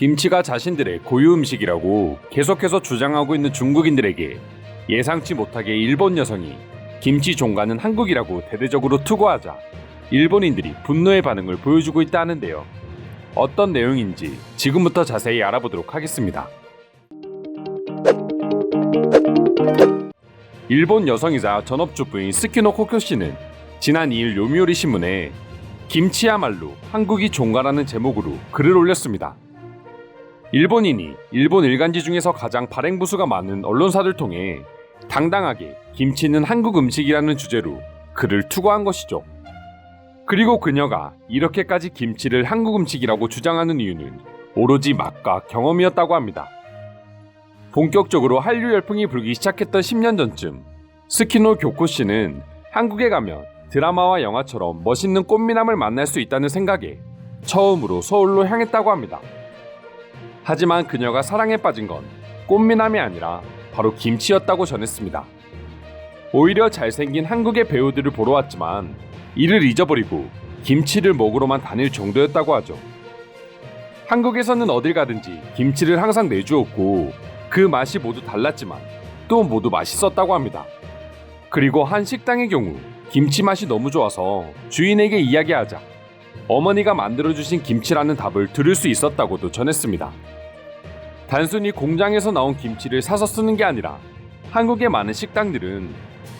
김치가 자신들의 고유 음식이라고 계속해서 주장하고 있는 중국인들에게 예상치 못하게 일본 여성이 김치 종가는 한국이라고 대대적으로 투고하자 일본인들이 분노의 반응을 보여주고 있다 하는데요. 어떤 내용인지 지금부터 자세히 알아보도록 하겠습니다. 일본 여성이자 전업주부인 스키노 코쿄 씨는 지난 2일 요미우리 신문에 김치야말로 한국이 종가라는 제목으로 글을 올렸습니다. 일본인이 일본 일간지 중에서 가장 발행 부수가 많은 언론사들 통해 당당하게 김치는 한국 음식이라는 주제로 글을 투고한 것이죠. 그리고 그녀가 이렇게까지 김치를 한국 음식이라고 주장하는 이유는 오로지 맛과 경험이었다고 합니다. 본격적으로 한류 열풍이 불기 시작했던 10년 전쯤 스키노 교코 씨는 한국에 가면 드라마와 영화처럼 멋있는 꽃미남을 만날 수 있다는 생각에 처음으로 서울로 향했다고 합니다. 하지만 그녀가 사랑에 빠진 건 꽃미남이 아니라 바로 김치였다고 전했습니다. 오히려 잘생긴 한국의 배우들을 보러 왔지만 이를 잊어버리고 김치를 먹으러만 다닐 정도였다고 하죠. 한국에서는 어딜 가든지 김치를 항상 내주었고 그 맛이 모두 달랐지만 또 모두 맛있었다고 합니다. 그리고 한 식당의 경우 김치 맛이 너무 좋아서 주인에게 이야기하자 어머니가 만들어주신 김치라는 답을 들을 수 있었다고도 전했습니다. 단순히 공장에서 나온 김치를 사서 쓰는 게 아니라 한국의 많은 식당들은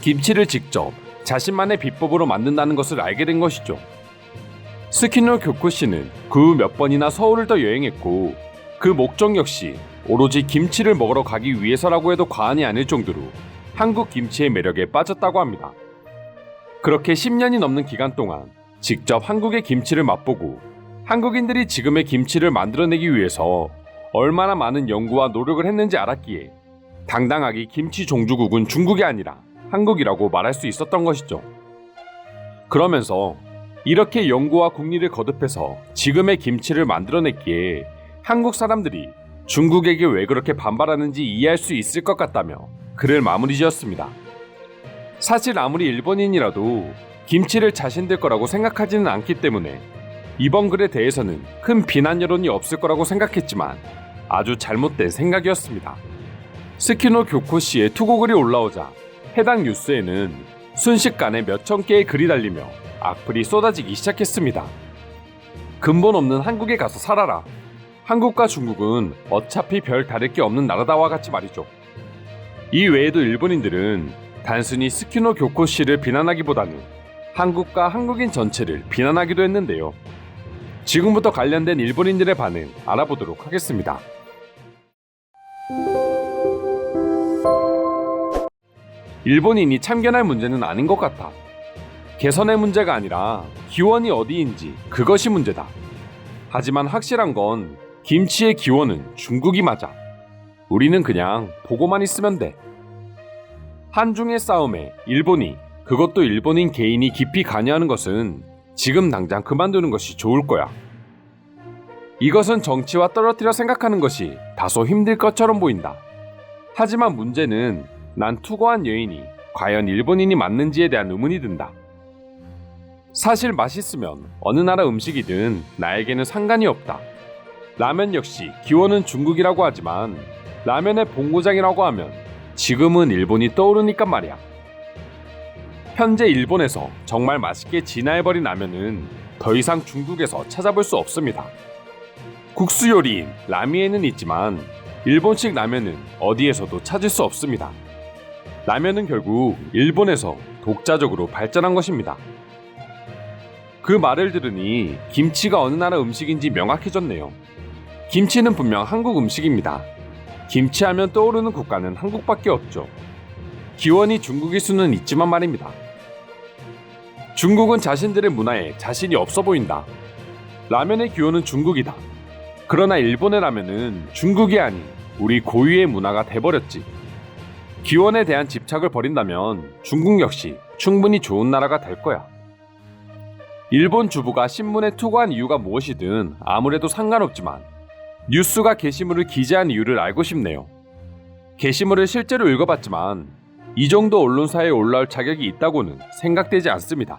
김치를 직접 자신만의 비법으로 만든다는 것을 알게 된 것이죠. 스키노 교코 씨는 그 후 몇 번이나 서울을 더 여행했고 그 목적 역시 오로지 김치를 먹으러 가기 위해서라고 해도 과언이 아닐 정도로 한국 김치의 매력에 빠졌다고 합니다. 그렇게 10년이 넘는 기간 동안 직접 한국의 김치를 맛보고 한국인들이 지금의 김치를 만들어내기 위해서 얼마나 많은 연구와 노력을 했는지 알았기에 당당하게 김치 종주국은 중국이 아니라 한국이라고 말할 수 있었던 것이죠. 그러면서 이렇게 연구와 국리를 거듭해서 지금의 김치를 만들어냈기에 한국 사람들이 중국에게 왜 그렇게 반발하는지 이해할 수 있을 것 같다며 글을 마무리 지었습니다. 사실 아무리 일본인이라도 김치를 자신들 거라고 생각하지는 않기 때문에 이번 글에 대해서는 큰 비난 여론이 없을 거라고 생각했지만 아주 잘못된 생각이었습니다. 스키노 교코 씨의 투고글이 올라오자 해당 뉴스에는 순식간에 몇천 개의 글이 달리며 악플이 쏟아지기 시작했습니다. 근본 없는 한국에 가서 살아라. 한국과 중국은 어차피 별 다를 게 없는 나라다와 같이 말이죠. 이 외에도 일본인들은 단순히 스키노 교코 씨를 비난하기보다는 한국과 한국인 전체를 비난하기도 했는데요. 지금부터 관련된 일본인들의 반응 알아보도록 하겠습니다. 일본인이 참견할 문제는 아닌 것 같아. 개선의 문제가 아니라 기원이 어디인지 그것이 문제다. 하지만 확실한 건 김치의 기원은 중국이 맞아. 우리는 그냥 보고만 있으면 돼. 한중의 싸움에 일본이, 그것도 일본인 개인이 깊이 관여하는 것은 지금 당장 그만두는 것이 좋을 거야. 이것은 정치와 떨어뜨려 생각하는 것이 다소 힘들 것처럼 보인다. 하지만 문제는 난 투고한 여인이 과연 일본인이 맞는지에 대한 의문이 든다. 사실 맛있으면 어느 나라 음식이든 나에게는 상관이 없다. 라면 역시 기원은 중국이라고 하지만 라면의 본고장이라고 하면 지금은 일본이 떠오르니까 말이야. 현재 일본에서 정말 맛있게 진화해버린 라면은 더 이상 중국에서 찾아볼 수 없습니다. 국수 요리인 라미에는 있지만 일본식 라면은 어디에서도 찾을 수 없습니다. 라면은 결국 일본에서 독자적으로 발전한 것입니다. 그 말을 들으니 김치가 어느 나라 음식인지 명확해졌네요. 김치는 분명 한국 음식입니다. 김치하면 떠오르는 국가는 한국밖에 없죠. 기원이 중국일 수는 있지만 말입니다. 중국은 자신들의 문화에 자신이 없어 보인다. 라면의 기원은 중국이다. 그러나 일본의 라면은 중국이 아닌 우리 고유의 문화가 돼버렸지. 기원에 대한 집착을 버린다면 중국 역시 충분히 좋은 나라가 될 거야. 일본 주부가 신문에 투고한 이유가 무엇이든 아무래도 상관없지만 뉴스가 게시물을 기재한 이유를 알고 싶네요. 게시물을 실제로 읽어봤지만 이 정도 언론사에 올라올 자격이 있다고는 생각되지 않습니다.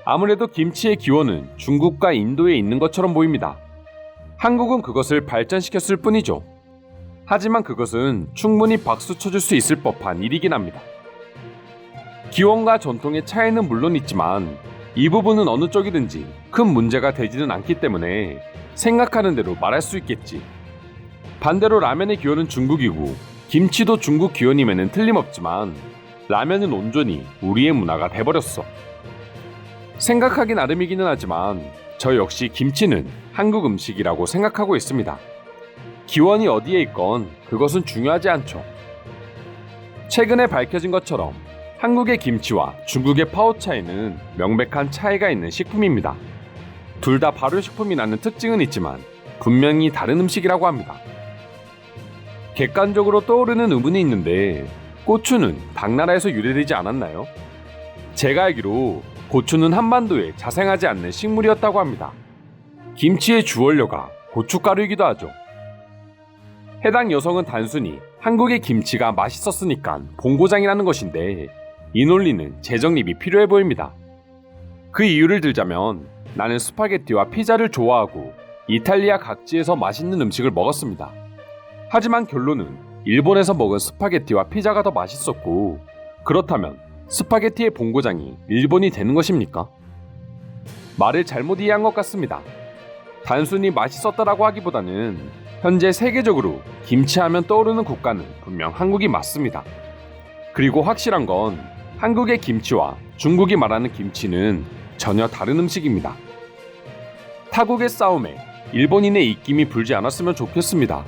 아무래도 김치의 기원은 중국과 인도에 있는 것처럼 보입니다. 한국은 그것을 발전시켰을 뿐이죠. 하지만 그것은 충분히 박수 쳐줄 수 있을 법한 일이긴 합니다. 기원과 전통의 차이는 물론 있지만 이 부분은 어느 쪽이든지 큰 문제가 되지는 않기 때문에 생각하는 대로 말할 수 있겠지. 반대로 라면의 기원은 중국이고 김치도 중국 기원임에는 틀림없지만 라면은 온전히 우리의 문화가 돼버렸어. 생각하기 나름이기는 하지만 저 역시 김치는 한국 음식이라고 생각하고 있습니다. 기원이 어디에 있건 그것은 중요하지 않죠. 최근에 밝혀진 것처럼 한국의 김치와 중국의 파오차이는 명백한 차이가 있는 식품입니다. 둘 다 발효식품이라는 특징은 있지만 분명히 다른 음식이라고 합니다. 객관적으로 떠오르는 의문이 있는데 고추는 당나라에서 유래되지 않았나요? 제가 알기로 고추는 한반도에 자생하지 않는 식물이었다고 합니다. 김치의 주원료가 고춧가루이기도 하죠. 해당 여성은 단순히 한국의 김치가 맛있었으니까 본고장이라는 것인데 이 논리는 재정립이 필요해 보입니다. 그 이유를 들자면 나는 스파게티와 피자를 좋아하고 이탈리아 각지에서 맛있는 음식을 먹었습니다. 하지만 결론은 일본에서 먹은 스파게티와 피자가 더 맛있었고 그렇다면 스파게티의 본고장이 일본이 되는 것입니까? 말을 잘못 이해한 것 같습니다. 단순히 맛있었다라고 하기보다는 현재 세계적으로 김치하면 떠오르는 국가는 분명 한국이 맞습니다. 그리고 확실한 건 한국의 김치와 중국이 말하는 김치는 전혀 다른 음식입니다. 타국의 싸움에 일본인의 입김이 불지 않았으면 좋겠습니다.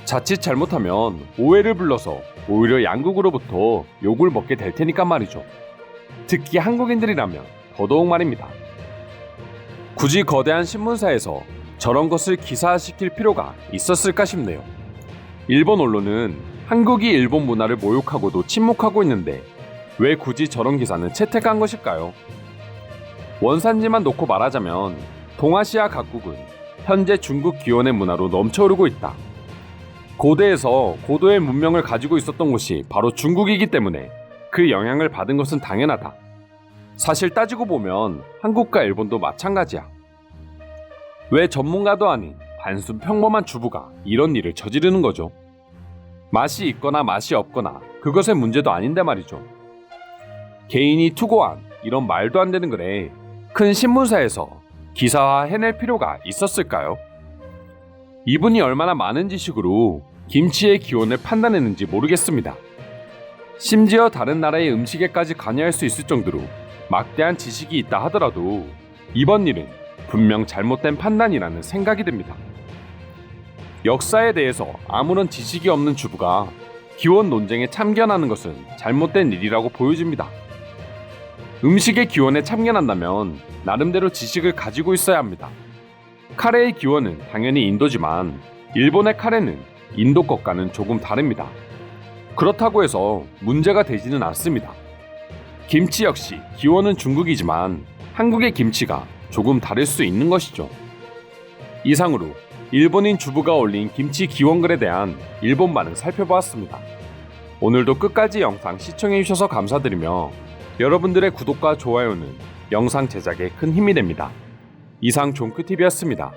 자칫 잘못하면 오해를 불러서 오히려 양국으로부터 욕을 먹게 될 테니까 말이죠. 특히 한국인들이라면 더더욱 말입니다. 굳이 거대한 신문사에서 저런 것을 기사화시킬 필요가 있었을까 싶네요. 일본 언론은 한국이 일본 문화를 모욕하고도 침묵하고 있는데 왜 굳이 저런 기사는 채택한 것일까요? 원산지만 놓고 말하자면 동아시아 각국은 현재 중국 기원의 문화로 넘쳐흐르고 있다. 고대에서 고도의 문명을 가지고 있었던 곳이 바로 중국이기 때문에 그 영향을 받은 것은 당연하다. 사실 따지고 보면 한국과 일본도 마찬가지야. 왜 전문가도 아닌 단순 평범한 주부가 이런 일을 저지르는 거죠? 맛이 있거나 맛이 없거나 그것의 문제도 아닌데 말이죠. 개인이 투고한 이런 말도 안 되는 글에 큰 신문사에서 기사화 해낼 필요가 있었을까요? 이분이 얼마나 많은 지식으로 김치의 기원을 판단했는지 모르겠습니다. 심지어 다른 나라의 음식에까지 관여할 수 있을 정도로 막대한 지식이 있다 하더라도 이번 일은 분명 잘못된 판단이라는 생각이 듭니다. 역사에 대해서 아무런 지식이 없는 주부가 기원 논쟁에 참견하는 것은 잘못된 일이라고 보여집니다. 음식의 기원에 참견한다면 나름대로 지식을 가지고 있어야 합니다. 카레의 기원은 당연히 인도지만 일본의 카레는 인도 것과는 조금 다릅니다. 그렇다고 해서 문제가 되지는 않습니다. 김치 역시 기원은 중국이지만 한국의 김치가 조금 다를 수 있는 것이죠. 이상으로 일본인 주부가 올린 김치 기원글에 대한 일본 반응 살펴보았습니다. 오늘도 끝까지 영상 시청해주셔서 감사드리며 여러분들의 구독과 좋아요는 영상 제작에 큰 힘이 됩니다. 이상 종크TV였습니다.